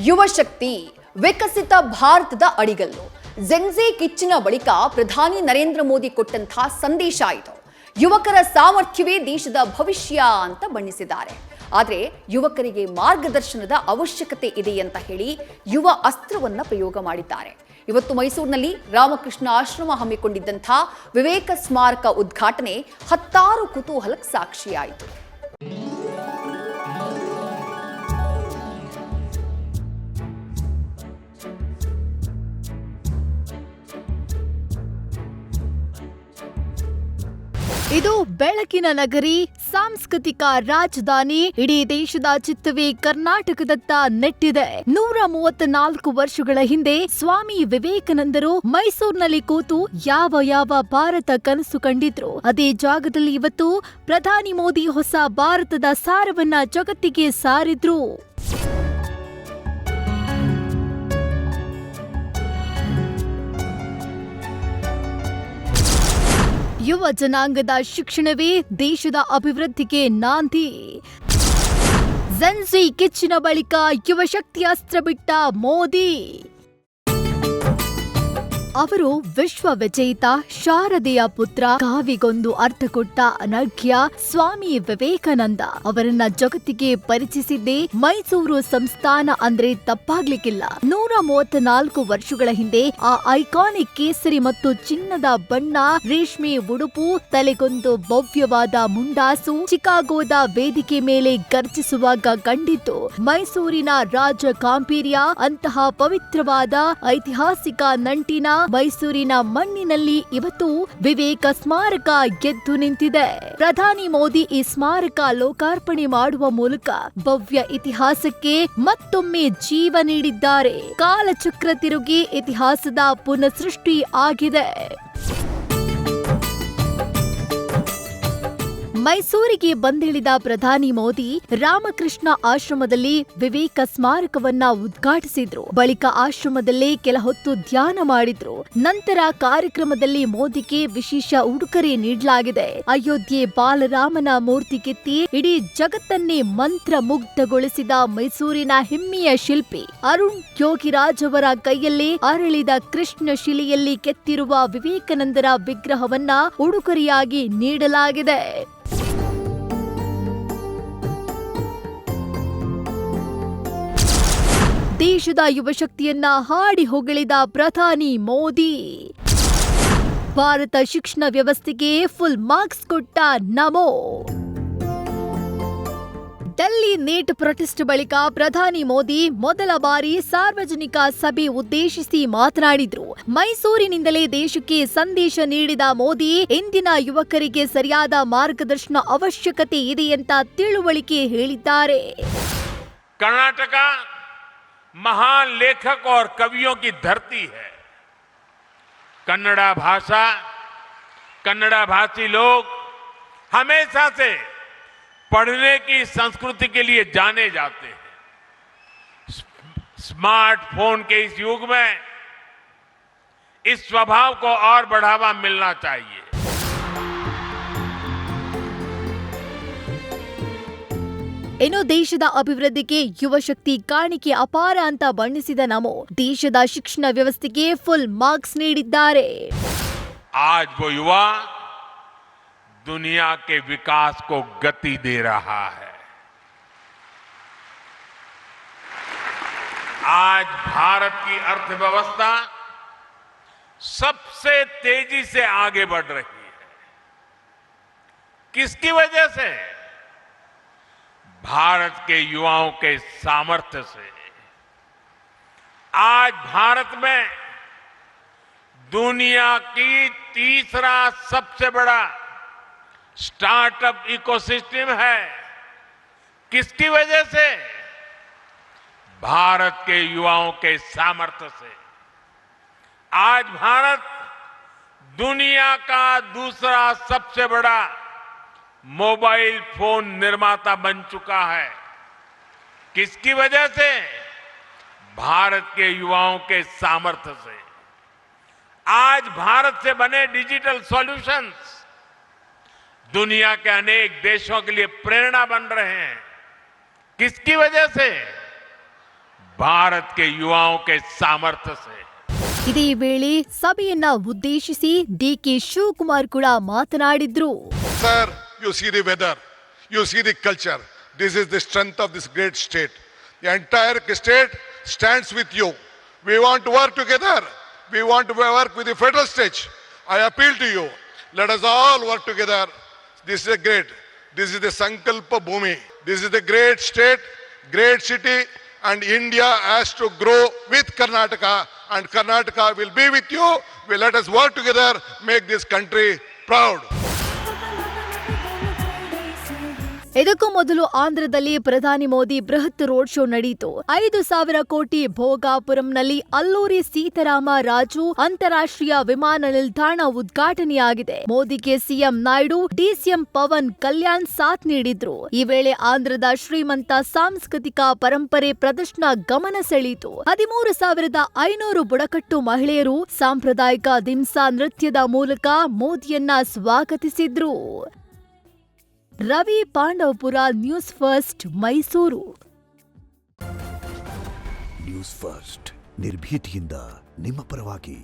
ಯುವ ಶಕ್ತಿ ವಿಕಸಿತ ಭಾರತದ ಅಡಿಗಲ್ಲು. ಜೆನ್ಜಿ ಕಿಚ್ಚಿನ ಬಳಿಕ ಪ್ರಧಾನಿ ನರೇಂದ್ರ ಮೋದಿ ಕೊಟ್ಟಂತಹ ಸಂದೇಶ ಇದು. ಯುವಕರ ಸಾಮರ್ಥ್ಯವೇ ದೇಶದ ಭವಿಷ್ಯ ಅಂತ ಬಣ್ಣಿಸಿದ್ದಾರೆ. ಆದರೆ ಯುವಕರಿಗೆ ಮಾರ್ಗದರ್ಶನದ ಅವಶ್ಯಕತೆ ಇದೆ ಅಂತ ಹೇಳಿ ಯುವ ಅಸ್ತ್ರವನ್ನ ಪ್ರಯೋಗ ಮಾಡಿದ್ದಾರೆ. ಇವತ್ತು ಮೈಸೂರಿನಲ್ಲಿ ರಾಮಕೃಷ್ಣ ಆಶ್ರಮ ಹಮ್ಮಿಕೊಂಡಿದ್ದಂಥ ವಿವೇಕ ಸ್ಮಾರಕ ಉದ್ಘಾಟನೆ ಹತ್ತಾರು ಕುತೂಹಲಕ್ಕೆ ಸಾಕ್ಷಿಯಾಯಿತು. ಇದು ಬೆಳಕಿನ ನಗರಿ, ಸಾಂಸ್ಕೃತಿಕ ರಾಜಧಾನಿ. ಇಡೀ ದೇಶದ ಚಿತ್ತವೇ ಕರ್ನಾಟಕದತ್ತ ನೆಟ್ಟಿದೆ. 134 ವರ್ಷಗಳ ಹಿಂದೆ ಸ್ವಾಮಿ ವಿವೇಕಾನಂದರು ಮೈಸೂರಿನಲ್ಲಿ ಕೂತು ಯಾವ ಭಾರತ ಕನಸು ಕಂಡಿದ್ರು, ಅದೇ ಜಾಗದಲ್ಲಿ ಇವತ್ತು ಪ್ರಧಾನಿ ಮೋದಿ ಹೊಸ ಭಾರತದ ಸಾರವನ್ನ ಜಗತ್ತಿಗೆ ಸಾರಿದ್ರು. ಯುವ ಜನಾಂಗದ ಶಿಕ್ಷಣವೇ ದೇಶದ ಅಭಿವೃದ್ಧಿಗೆ ನಾಂದಿ. ಜೆನ್ಜಿ ಕಿಚ್ಚಿನ ಬಳಿಕ ಯುವ ಶಕ್ತಿ ಅಸ್ತ್ರ ಬಿಟ್ಟ ಮೋದಿ. ಅವರು ವಿಶ್ವ ವಿಜೇತ ಶಾರದೆಯ ಪುತ್ರ, ಕಾವಿಗೊಂದು ಅರ್ಥ ಕೊಟ್ಟ ಅನಘ್ಯ ಸ್ವಾಮಿ ವಿವೇಕಾನಂದ. ಅವರನ್ನ ಜಗತ್ತಿಗೆ ಪರಿಚಯಿಸಿದ್ದೇ ಮೈಸೂರು ಸಂಸ್ಥಾನ ಅಂದ್ರೆ ತಪ್ಪಾಗ್ಲಿಕ್ಕಿಲ್ಲ. 134 ವರ್ಷಗಳ ಹಿಂದೆ ಆ ಐಕಾನಿಕ್ ಕೇಸರಿ ಮತ್ತು ಚಿನ್ನದ ಬಣ್ಣ, ರೇಷ್ಮೆ ಉಡುಪು, ತಲೆಗೊಂದು ಭವ್ಯವಾದ ಮುಂಡಾಸು ಚಿಕಾಗೋದ ವೇದಿಕೆ ಮೇಲೆ ಗರ್ಜಿಸುವಾಗ ಕಂಡಿತ್ತು ಮೈಸೂರಿನ ರಾಜ ಗಾಂಭೀರ್ಯ. ಅಂತಹ ಪವಿತ್ರವಾದ ಐತಿಹಾಸಿಕ ನಂಟಿನ ಮೈಸೂರಿನ ಮಣ್ಣಿನಲ್ಲಿ ಇವತ್ತು ವಿವೇಕ ಸ್ಮಾರಕ ಗೆದ್ದು ನಿಂತಿದೆ. ಪ್ರಧಾನಿ ಮೋದಿ ಈ ಸ್ಮಾರಕ ಲೋಕಾರ್ಪಣೆ ಮಾಡುವ ಮೂಲಕ ಭವ್ಯ ಇತಿಹಾಸಕ್ಕೆ ಮತ್ತೊಮ್ಮೆ ಜೀವ ನೀಡಿದ್ದಾರೆ. ಕಾಲಚಕ್ರ ತಿರುಗಿ ಇತಿಹಾಸದ ಪುನಃಸೃಷ್ಟಿ ಆಗಿದೆ. ಮೈಸೂರಿಗೆ ಬಂದಿಳಿದ ಪ್ರಧಾನಿ ಮೋದಿ ರಾಮಕೃಷ್ಣ ಆಶ್ರಮದಲ್ಲಿ ವಿವೇಕ ಸ್ಮಾರಕವನ್ನ ಉದ್ಘಾಟಿಸಿದ್ರು. ಬಳಿಕ ಆಶ್ರಮದಲ್ಲೇ ಕೆಲ ಹೊತ್ತು ಧ್ಯಾನ ಮಾಡಿದ್ರು. ನಂತರ ಕಾರ್ಯಕ್ರಮದಲ್ಲಿ ಮೋದಿಗೆ ವಿಶೇಷ ಉಡುಗೊರೆ ನೀಡಲಾಗಿದೆ. ಅಯೋಧ್ಯೆ ಬಾಲರಾಮನ ಮೂರ್ತಿ ಕೆತ್ತಿ ಇಡೀ ಜಗತ್ತನ್ನೇ ಮಂತ್ರ ಮುಗ್ಧಗೊಳಿಸಿದ ಮೈಸೂರಿನ ಹೆಮ್ಮೆಯ ಶಿಲ್ಪಿ ಅರುಣ್ ಯೋಗಿರಾಜ್ ಅವರ ಕೈಯಲ್ಲಿ ಅರಳಿದ ಕೃಷ್ಣ ಶಿಲೆಯಲ್ಲಿ ಕೆತ್ತಿರುವ ವಿವೇಕಾನಂದರ ವಿಗ್ರಹವನ್ನ ಉಡುಗೊರೆಯಾಗಿ ನೀಡಲಾಗಿದೆ. ದೇಶದ ಯುವ ಶಕ್ತಿಯನ್ನ ಹಾಡಿ ಹೊಗಳಿದ ಪ್ರಧಾನಿ ಮೋದಿ. ಭಾರತ ಶಿಕ್ಷಣ ವ್ಯವಸ್ಥೆಗೆ ಫುಲ್ ಮಾರ್ಕ್ಸ್ ಕೊಟ್ಟ ನಮೋ. ಡೆಲ್ಲಿ ನೀಟ್ ಪ್ರೊಟೆಸ್ಟ್ ಬಳಿಕ ಪ್ರಧಾನಿ ಮೋದಿ ಮೊದಲ ಬಾರಿ ಸಾರ್ವಜನಿಕ ಸಭೆ ಉದ್ದೇಶಿಸಿ ಮಾತನಾಡಿದ್ರು. ಮೈಸೂರಿನಿಂದಲೇ ದೇಶಕ್ಕೆ ಸಂದೇಶ ನೀಡಿದ ಮೋದಿ ಇಂದಿನ ಯುವಕರಿಗೆ ಸರಿಯಾದ ಮಾರ್ಗದರ್ಶನ ಅವಶ್ಯಕತೆ ಇದೆ ಅಂತ ತಿಳುವಳಿಕೆ ಹೇಳಿದ್ದಾರೆ. कर्नाटक महान लेखक और कवियों की धरती है. कन्नड़ा भाषा, कन्नड़ा भाषी लोग हमेशा से पढ़ने की संस्कृति के लिए जाने जाते हैं. स्मार्टफोन के इस युग में इस स्वभाव को और बढ़ावा मिलना चाहिए. ಇನ್ನು ದೇಶದ ಅಭಿವೃದ್ಧಿಗೆ ಯುವ ಶಕ್ತಿ ಕಾಣಿಕೆ ಅಪಾರ ಅಂತ ಬಣ್ಣಿಸಿದ ನಮೋ ದೇಶದ ಶಿಕ್ಷಣ ವ್ಯವಸ್ಥೆಗೆ ಫುಲ್ ಮಾರ್ಕ್ಸ್ ನೀಡಿದ್ದಾರೆ. आज वो युवा दुनिया के विकास को गति दे रहा है. आज भारत की अर्थव्यवस्था सबसे तेजी से आगे बढ़ रही है. किसकी वजह से? भारत के युवाओं के सामर्थ्य से. आज भारत में दुनिया की तीसरा सबसे बड़ा स्टार्टअप इकोसिस्टम है. किसकी वजह से? भारत के युवाओं के सामर्थ्य से. आज भारत दुनिया का दूसरा सबसे बड़ा मोबाइल फोन निर्माता बन चुका है. किसकी वजह से? भारत के युवाओं के सामर्थ्य से. आज भारत से बने डिजिटल सॉल्यूशंस दुनिया के अनेक देशों के लिए प्रेरणा बन रहे हैं. किसकी वजह से? भारत के युवाओं के सामर्थ्य से। ಇದೇ ವೇಳೆ ಸಭೆಯನ್ನ ಉದ್ದೇಶಿಸಿ ಡಿಕೆ ಶಿವಕುಮಾರ್ ಕೂಡ ಮಾತನಾಡಿದ್ರು. Sir, you see the weather, you see the culture. This is the strength of this great state. The entire state stands with you. We want to work together. We want to work with the federal state. I appeal to you. Let us all work together. This is great. This is the Sankalpa Bhumi. This is the great state, great city, and India has to grow with Karnataka, and Karnataka will be with you. Let us work together, make this country proud. ಇದಕ್ಕೂ ಮೊದಲು ಆಂಧ್ರದಲ್ಲಿ ಪ್ರಧಾನಿ ಮೋದಿ ಬೃಹತ್ road show ನಡೆಯಿತು. 5,000 ಕೋಟಿ ಭೋಗಾಪುರಂನಲ್ಲಿ ಅಲ್ಲೂರಿ ಸೀತಾರಾಮ ರಾಜು ಅಂತಾರಾಷ್ಟ್ರೀಯ ವಿಮಾನ ನಿಲ್ದಾಣ ಉದ್ಘಾಟನೆಯಾಗಿದೆ. ಮೋದಿಗೆ ಸಿಎಂ ನಾಯ್ಡು, ಡಿಸಿಎಂ ಪವನ್ ಕಲ್ಯಾಣ್ ಸಾಥ್ ನೀಡಿದ್ರು. ಈ ವೇಳೆ ಆಂಧ್ರದ ಶ್ರೀಮಂತ ಸಾಂಸ್ಕೃತಿಕ ಪರಂಪರೆ ಪ್ರದರ್ಶನ ಗಮನ ಸೆಳೆಯಿತು. 13,500 ಬುಡಕಟ್ಟು ಮಹಿಳೆಯರು ಸಾಂಪ್ರದಾಯಿಕ ದಿಂಸಾ ನೃತ್ಯದ ಮೂಲಕ ಮೋದಿಯನ್ನ ಸ್ವಾಗತಿಸಿದ್ರು. Ravi Pandavapura, news first, Mysuru. News first ನಿರ್ಭೀತಿಯಿಂದ ನಿಮ್ಮ ಪರವಾಗಿ.